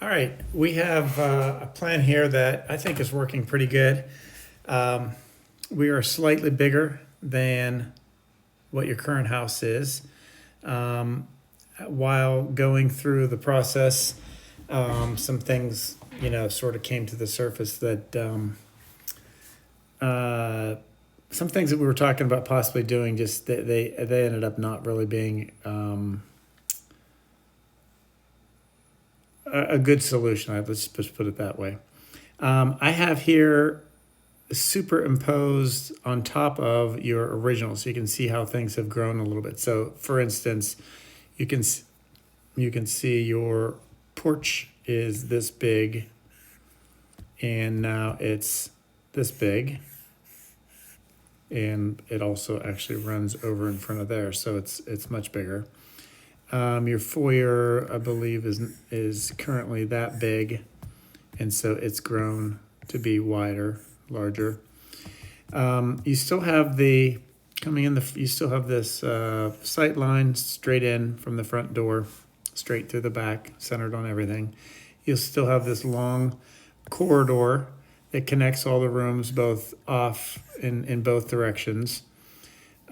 All right, we have a plan here that I think is working pretty good. Um, we are slightly bigger than what your current house is. Um, while going through the process, some things, sort of came to the surface that uh, some things that we were talking about possibly doing, just they ended up not really being a good solution. Let's just put it that way. I have here superimposed on top of your original, so you can see how things have grown a little bit. So, for instance, you can you can see your porch is this big, and now it's this big, and it also actually runs over in front of there, so it's much bigger. Your foyer, I believe, is currently that big, and so it's grown to be wider, larger. You still have the coming in the. You still have this sight line straight in from the front door, straight through the back, centered on everything. You'll still have this long corridor that connects all the rooms both off in both directions.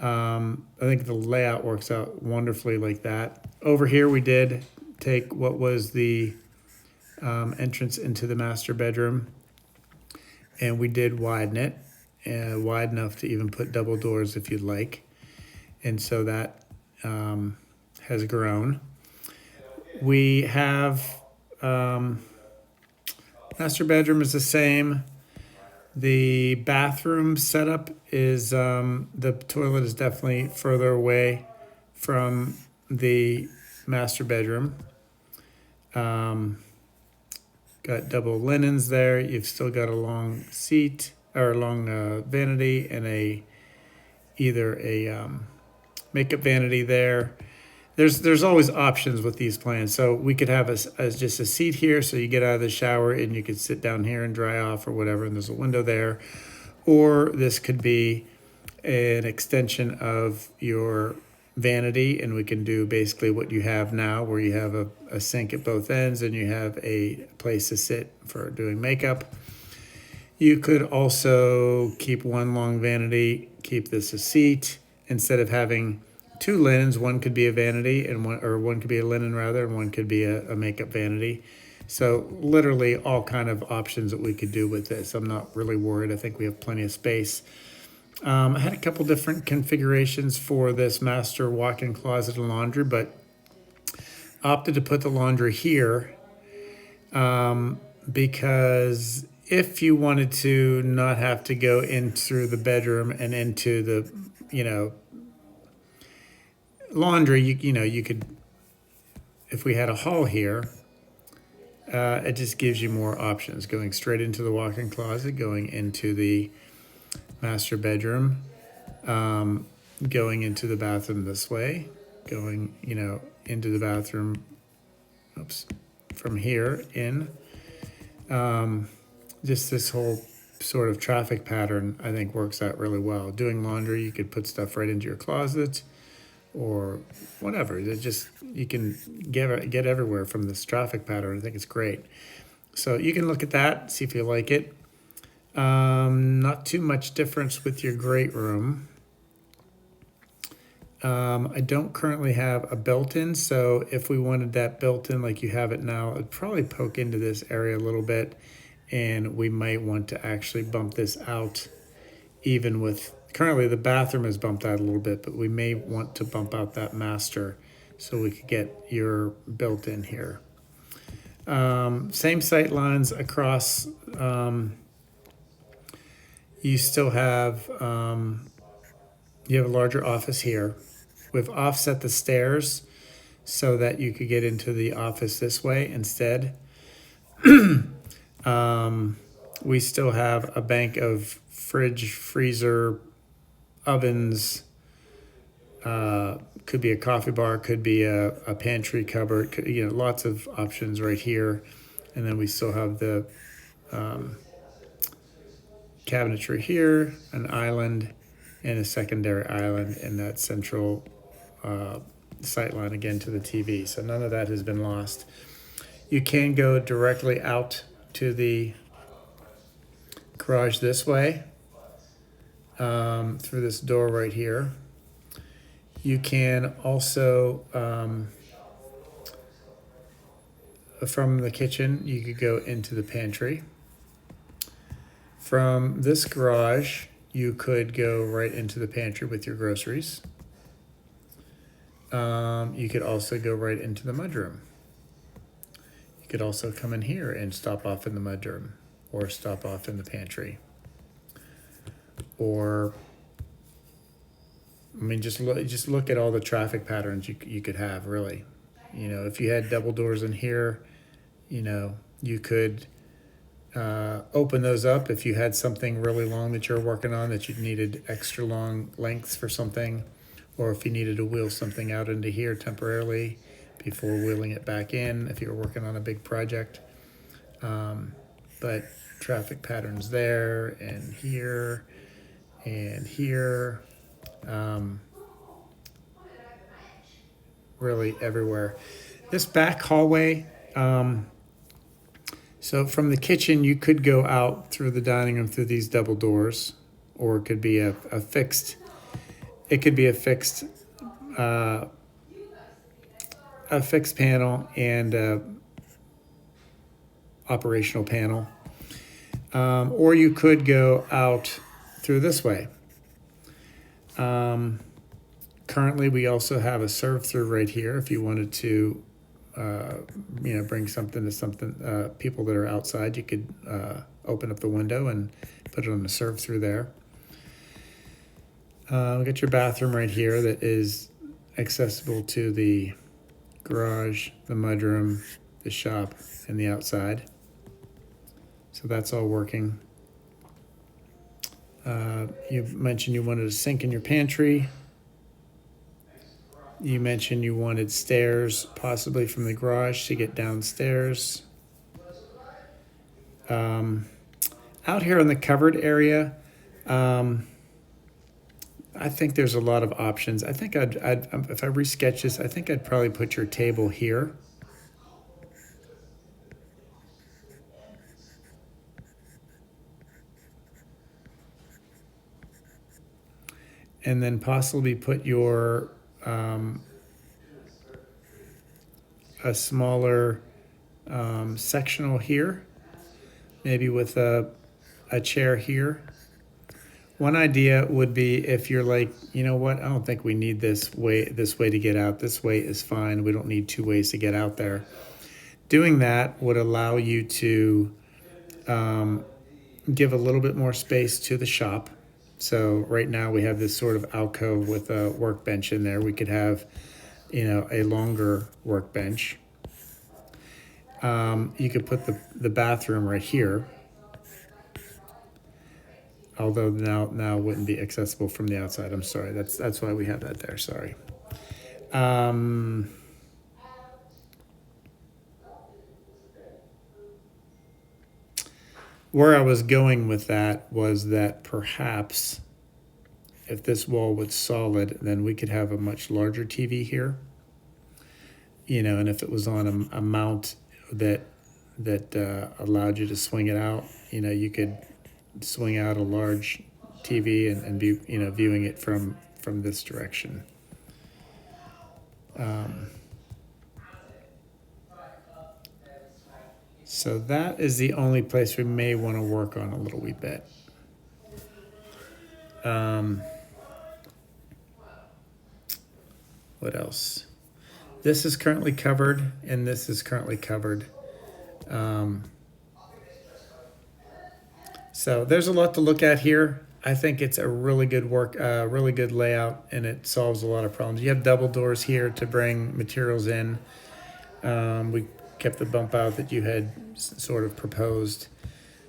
I think the layout works out wonderfully like that. Over here, we did take what was the entrance into the master bedroom, and we did widen it, wide enough to even put double doors if you'd like. And so that has grown. We have master bedroom is the same. The bathroom setup is the toilet is definitely further away from the master bedroom. Got double linens there. You've still got a long seat or a long vanity and either a makeup vanity there. There's always options with these plans. So we could have as just a seat here, so you get out of the shower and you could sit down here and dry off or whatever, and there's a window there. Or this could be an extension of your vanity, and we can do basically what you have now, where you have a sink at both ends and you have a place to sit for doing makeup. You could also keep one long vanity, keep this a seat. Instead of having two linens, one could be a vanity and one could be a linen rather, and one could be a makeup vanity. So literally all kind of options that we could do with this. I'm not really worried. I think we have plenty of space. I had a couple different configurations for this master walk-in closet and laundry, but opted to put the laundry here because if you wanted to not have to go in through the bedroom and into the, laundry, you could, if we had a hall here, it just gives you more options, going straight into the walk-in closet, going into the master bedroom, going into the bathroom this way, going, into the bathroom, from here in. Just this whole sort of traffic pattern, I think, works out really well. Doing laundry, you could put stuff right into your closet or whatever. You can get everywhere from this traffic pattern. I think it's great. So you can look at that, see if you like it. Not too much difference with your great room. I don't currently have a built-in, so if we wanted that built-in like you have it now, it'd probably poke into this area a little bit, and we might want to actually bump this out. Even with currently the bathroom is bumped out a little bit, but we may want to bump out that master so we could get your built-in here. Same sight lines across. You still have you have a larger office here. We've offset the stairs so that you could get into the office this way instead. We still have a bank of fridge, freezer, ovens. Could be a coffee bar, could be a pantry cupboard. Lots of options right here. And then we still have the cabinetry here, an island, and a secondary island in that central sight line again to the TV. So none of that has been lost. You can go directly out to the garage this way, through this door right here. You can also, from the kitchen, you could go into the pantry. From this garage, you could go right into the pantry with your groceries. You could also go right into the mudroom. You could also come in here and stop off in the mudroom or stop off in the pantry. Or, I mean, just look at all the traffic patterns you could have, really. You know, if you had double doors in here, you know, you could open those up if you had something really long that you're working on that you needed extra long lengths for something, or if you needed to wheel something out into here temporarily before wheeling it back in if you were working on a big project. But traffic patterns there and here and here, really everywhere. This back hallway, so from the kitchen, you could go out through the dining room through these double doors, or it could be a fixed panel and a operational panel. Or you could go out through this way. Currently, we also have a serve through right here if you wanted to bring something to people that are outside. You could open up the window and put it on the serve through there. We got your bathroom right here that is accessible to the garage, the mudroom, the shop, and the outside. So that's all working. You mentioned you wanted a sink in your pantry. You mentioned you wanted stairs, possibly from the garage to get downstairs. Out here in the covered area, I think there's a lot of options. I think if I resketch this, I think I'd probably put your table here. And then possibly put your a smaller sectional here, maybe with a chair here. One idea would be if you're like, you know what, I don't think we need this way to get out. This way is fine. We don't need two ways to get out there. Doing that would allow you to give a little bit more space to the shop. So right now we have this sort of alcove with a workbench in there. We could have, a longer workbench. You could put the bathroom right here, although now wouldn't be accessible from the outside. I'm sorry. That's why we have that there. Sorry. Where I was going with that was that perhaps if this wall was solid, then we could have a much larger TV here. And if it was on a mount that allowed you to swing it out, you could swing out a large TV and be, viewing it from this direction. So that is the only place we may want to work on a little wee bit. What else? This is currently covered, and this is currently covered. So there's a lot to look at here. I think it's a really good really good layout, and it solves a lot of problems. You have double doors here to bring materials in. We kept the bump out that you had sort of proposed.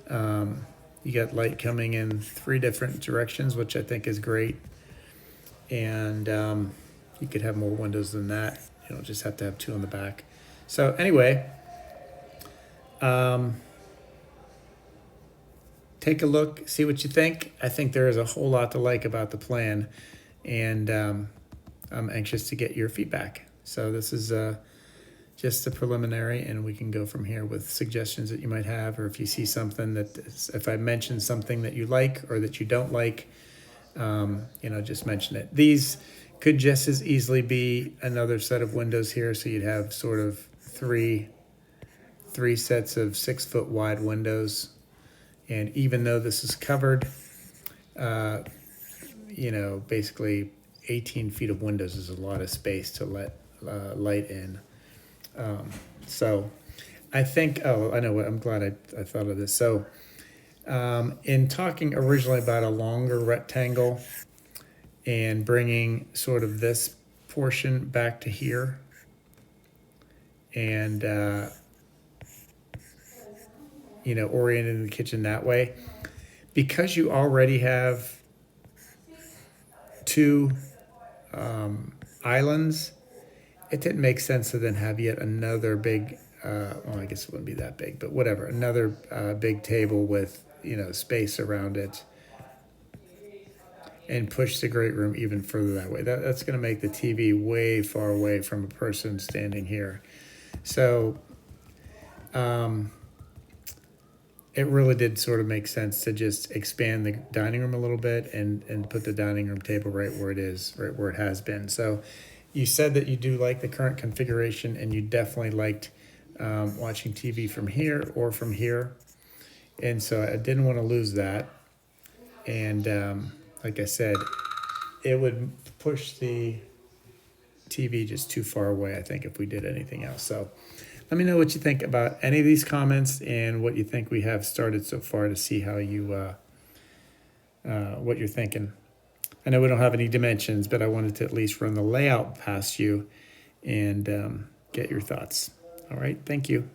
You got light coming in 3 different directions, which I think is great. And you could have more windows than that. You don't just have to have 2 on the back. So anyway, take a look, see what you think. I think there is a whole lot to like about the plan, and I'm anxious to get your feedback. So this is just a preliminary, and we can go from here with suggestions that you might have, or if you see something if I mention something that you like or that you don't like, just mention it. These could just as easily be another set of windows here, so you'd have sort of three sets of 6 foot wide windows. And even though this is covered, basically 18 feet of windows is a lot of space to let light in. So I think, I know what, I'm glad I thought of this. So in talking originally about a longer rectangle and bringing sort of this portion back to here, and orienting the kitchen that way, because you already have 2 islands, it didn't make sense to then have yet another big, I guess it wouldn't be that big, but whatever, another big table with, space around it, and push the great room even further that way. That's going to make the TV way far away from a person standing here. So it really did sort of make sense to just expand the dining room a little bit and put the dining room table right where it is, right where it has been. So you said that you do like the current configuration, and you definitely liked watching TV from here or from here. And so I didn't want to lose that. And like I said, it would push the TV just too far away, I think, if we did anything else. So let me know what you think about any of these comments and what you think we have started so far, to see how you, what you're thinking. I know we don't have any dimensions, but I wanted to at least run the layout past you and get your thoughts. All right, thank you.